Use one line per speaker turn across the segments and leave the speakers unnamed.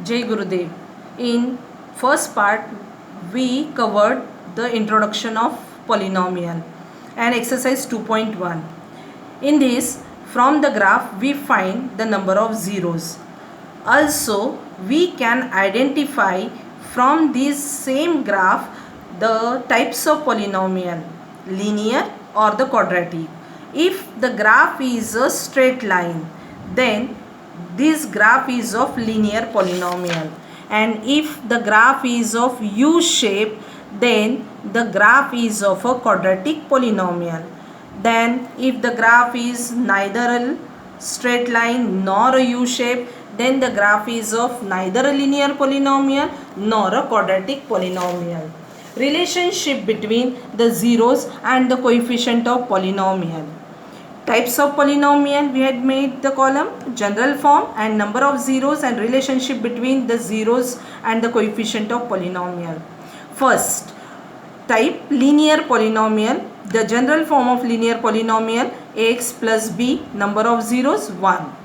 Jai Gurudev. In first part, we covered the introduction of polynomial and exercise 2.1. In this, from the graph, we find the number of zeros. Also, we can identify from this same graph the types of polynomial, linear or the quadratic. If the graph is a straight line, then this graph is of linear polynomial, and if the graph is of U shape, then the graph is of a quadratic polynomial. Then if the graph is neither a straight line nor a U shape, then the graph is of neither a linear polynomial nor a quadratic polynomial. Relationship between the zeros and the coefficient of polynomial. Types of polynomial, we had made the column general form and number of zeros and relationship between the zeros and the coefficient of polynomial. First type, linear polynomial. The general form of linear polynomial, ax plus b, number of zeros 1.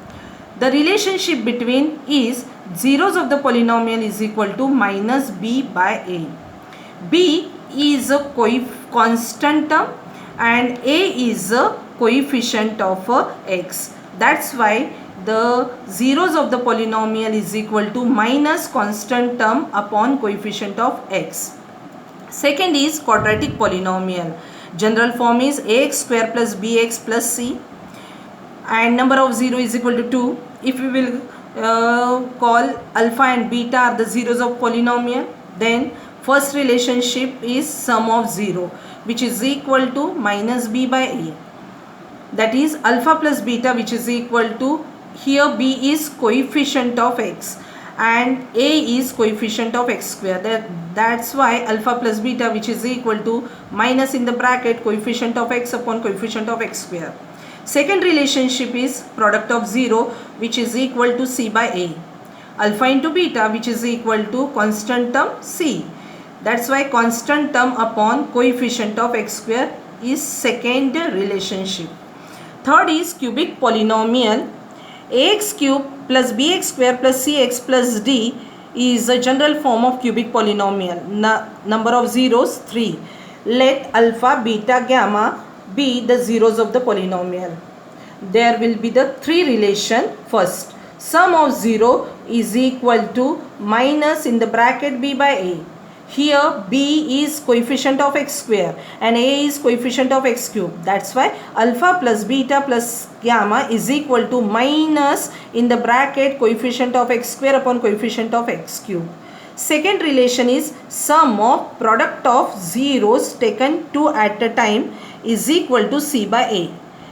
The relationship between is zeros of the polynomial is equal to minus b by a. B is a constant term and a is a coefficient of x. That's why the zeros of the polynomial is equal to minus constant term upon coefficient of x. Second is quadratic polynomial. General form is ax square plus bx plus c, and number of 0 is equal to 2. If we will call alpha and beta are the zeros of polynomial, then first relationship is sum of 0, which is equal to minus b by a. That is alpha plus beta, which is equal to, here b is coefficient of x and a is coefficient of x square. That's why alpha plus beta, which is equal to minus in the bracket coefficient of x upon coefficient of x square. Second relationship is product of 0, which is equal to c by a. Alpha into beta, which is equal to constant term c. That's why constant term upon coefficient of x square is second relationship. Third is cubic polynomial. Ax cube plus bx square plus cx plus d is a general form of cubic polynomial. Number of zeros 3. Let alpha, beta, gamma be the zeros of the polynomial. There will be the three relation. First, sum of 0 is equal to minus in the bracket b by a. Here b is coefficient of x square and a is coefficient of x cube. That's why alpha plus beta plus gamma is equal to minus in the bracket coefficient of x square upon coefficient of x cube. Second relation is sum of product of zeros taken two at a time is equal to c by a.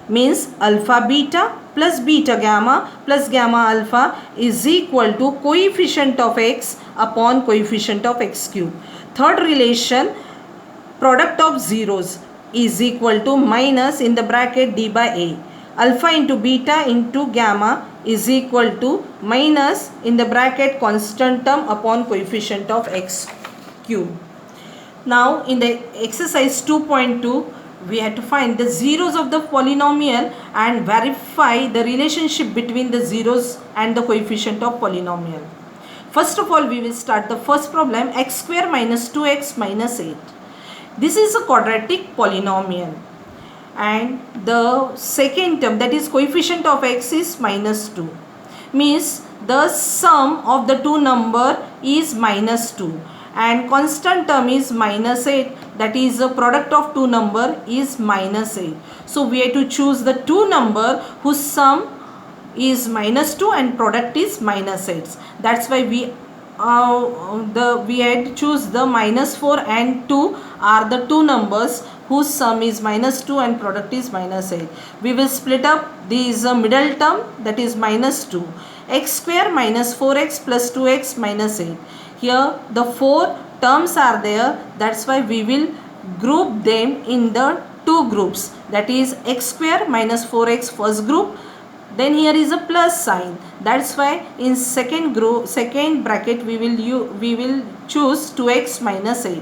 Means alpha beta plus beta gamma plus gamma alpha is equal to coefficient of x upon coefficient of x cube. Third relation, product of zeros is equal to minus in the bracket d by a. Alpha into beta into gamma is equal to minus in the bracket constant term upon coefficient of x cube. Now in the exercise 2.2, we have to find the zeros of the polynomial and verify the relationship between the zeros and the coefficient of polynomial. First of all, we will start the first problem, x square minus 2x minus 8. This is a quadratic polynomial and the second term, that is coefficient of x, is minus 2. Means the sum of the two number is minus 2 and constant term is minus 8, that is the product of two number is minus 8. So we have to choose the two number whose sum is minus 2 and product is minus 8. That's why we had to choose the minus 4 and 2 are the two numbers whose sum is minus 2 and product is minus 8. We will split up these middle term, that is minus 2. X square minus 4x plus 2x minus 8. Here the four terms are there. That's why we will group them in the two groups. That is x square minus 4x first group. Then here is a plus sign. That's why in second bracket we will choose 2x minus 8.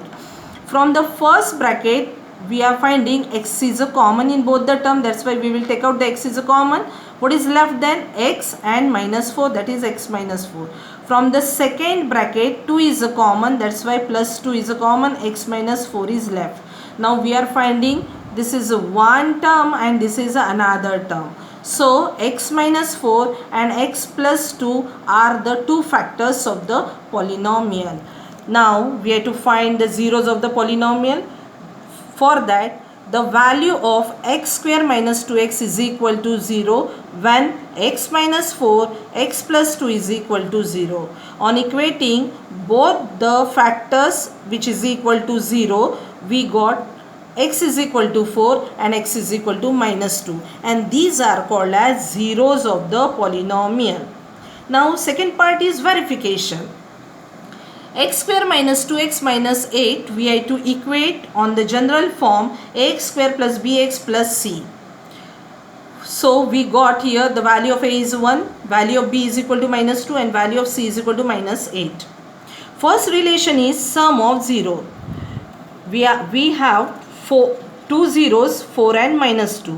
From the first bracket we are finding x is a common in both the term, that's why we will take out the x is a common. What is left then? X and minus 4, that is x minus 4. From the second bracket 2 is a common, that's why plus 2 is a common, x minus 4 is left. Now we are finding this is one term and this is another term. So x minus 4 and x plus 2 are the two factors of the polynomial. Now we have to find the zeros of the polynomial. For that, the value of x square minus 2x is equal to 0 when x minus 4, x plus 2 is equal to 0. On equating both the factors which is equal to 0, we got x is equal to 4 and x is equal to minus 2, and these are called as zeros of the polynomial. Now second part is verification. X square minus 2x minus 8 we have to equate on the general form ax square plus bx plus c. So we got here the value of a is 1, value of b is equal to minus 2 and value of c is equal to minus 8. First relation is sum of 0. We have two zeros, 4 and minus 2.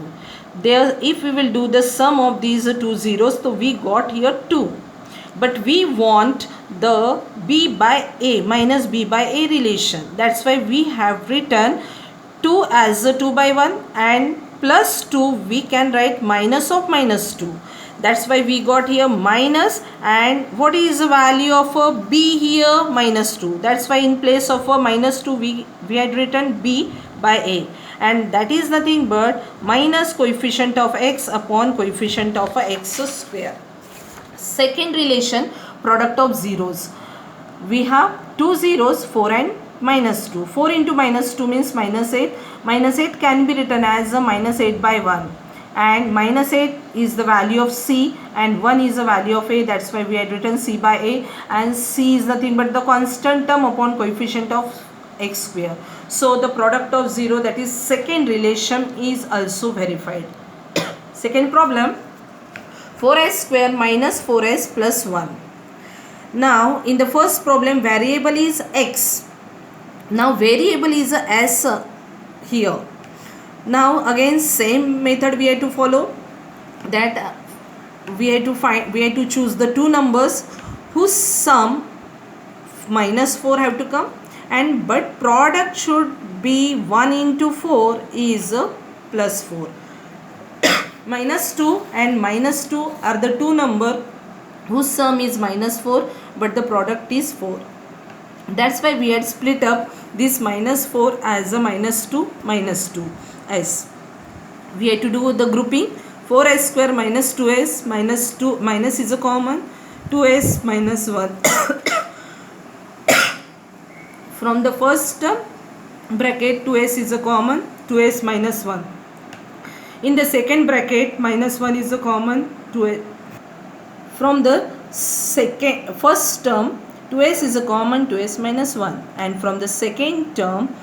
There, if we will do the sum of these two zeros, so we got here 2. But we want the b by a minus b by a relation. That's why we have written 2 as a 2 by 1 and plus 2 we can write minus of minus 2. That's why we got here minus, and what is the value of a b here? Minus 2. That's why in place of a minus 2 we had written b by a, and that is nothing but minus coefficient of x upon coefficient of x square. Second relation, product of zeros. We have two zeros, 4 and minus 2. 4 into minus 2 means minus 8. Minus 8 can be written as a minus 8 by 1. And minus 8 is the value of c and 1 is the value of a. That's why we had written c by a, and c is nothing but the constant term upon coefficient of x square. So the product of 0, that is second relation, is also verified. Second problem, 4s square minus 4s plus 1. Now in the first problem variable is x. Now variable is a s here. Now again same method we have to follow, that we have to choose the two numbers whose sum minus 4 have to come, and but product should be 1 into 4 is plus 4. Minus 2 and minus 2 are the two number whose sum is minus 4 but the product is 4. That's why we had split up this minus 4 as a minus 2 s. We had to do the grouping. 4s square minus 2s minus 2, minus is a common, 2s minus 1. From the first bracket 2s is a common, 2s minus 1. In the second bracket minus 1 is a common, 2s. From the first term 2s is a common, 2s minus 1, and from the second term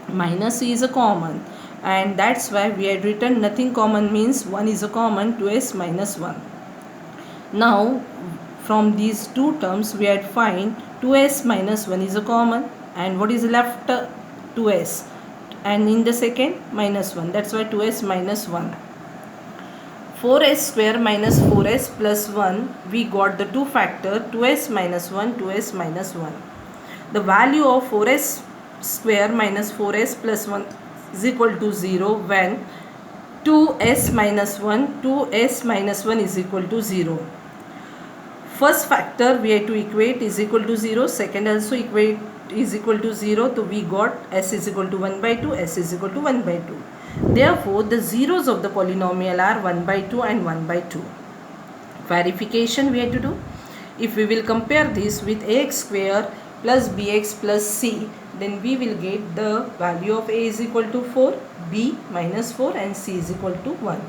minus is a common, and that's why we had written nothing common means 1 is a common, 2s minus 1. Now from these two terms we had find 2s minus 1 is a common, and what is left? 2s, and in the second minus 1, that's why 2s minus 1. 4s square minus 4s plus 1, we got the two factor 2s minus 1, 2s minus 1. The value of 4s square minus 4s plus 1 is equal to 0 when 2s minus 1, 2s minus 1 is equal to 0. First factor we have to equate is equal to 0, second also equate is equal to 0, so we got s is equal to 1 by 2, s is equal to 1 by 2. Therefore, the zeros of the polynomial are 1 by 2 and 1 by 2. Verification we have to do. If we will compare this with ax square plus bx plus c, then we will get the value of a is equal to 4, b minus 4 and c is equal to 1.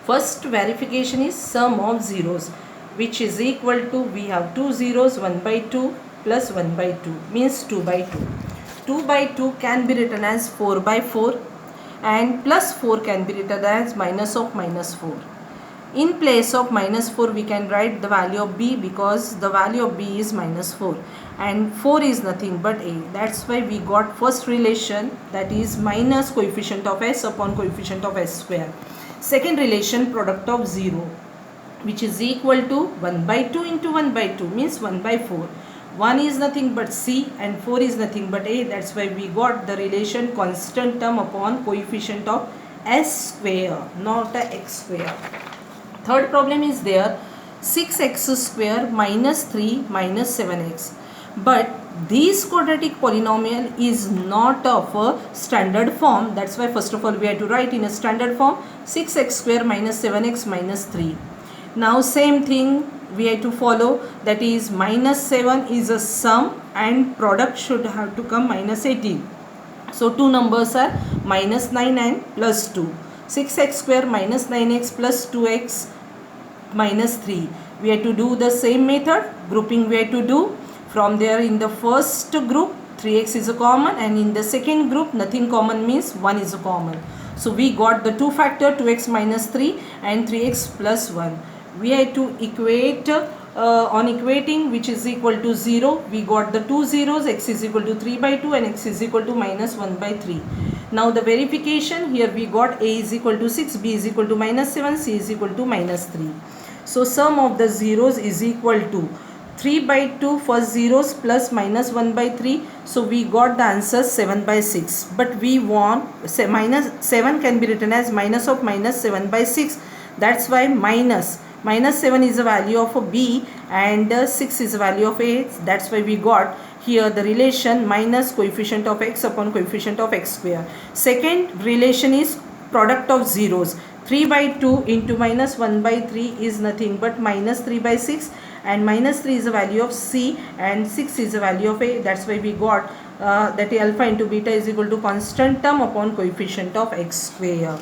First verification is sum of zeros, which is equal to, we have two zeros, 1 by 2 plus 1 by 2 means 2 by 2. 2 by 2 can be written as 4 by 4. And plus 4 can be written as minus of minus 4. In place of minus 4 we can write the value of b, because the value of b is minus 4 and 4 is nothing but a. That's why we got first relation, that is minus coefficient of s upon coefficient of s square. Second relation, product of 0, which is equal to 1 by 2 into 1 by 2 means 1 by 4. 1 is nothing but c and 4 is nothing but a. That's why we got the relation constant term upon coefficient of s square, not a x square. Third problem is there, 6x square minus 3 minus 7x. But this quadratic polynomial is not of a standard form. That's why first of all we have to write in a standard form 6x square minus 7x minus 3. Now same thing we have to follow, that is minus 7 is a sum and product should have to come minus 18. So two numbers are minus 9 and plus 2. 6x square minus 9x plus 2x minus 3. We have to do the same method, grouping we have to do. From there in the first group 3x is a common, and in the second group nothing common means 1 is a common. So we got the two factor 2x minus 3 and 3x plus 1. We have to equate on equating, which is equal to 0. We got the two zeros, x is equal to 3 by 2 and x is equal to minus 1 by 3. Now the verification, here we got a is equal to 6, b is equal to minus 7, c is equal to minus 3. So sum of the zeros is equal to 3 by 2 first zeros plus minus 1 by 3. So we got the answer 7 by 6. But we want minus 7 can be written as minus of minus 7 by 6. That's why minus 7 is the value of a b and 6 is the value of a. That's why we got here the relation minus coefficient of x upon coefficient of x square. Second relation is product of zeros. 3 by 2 into minus 1 by 3 is nothing but minus 3 by 6, and minus 3 is the value of c and 6 is the value of a. That's why we got that alpha into beta is equal to constant term upon coefficient of x square.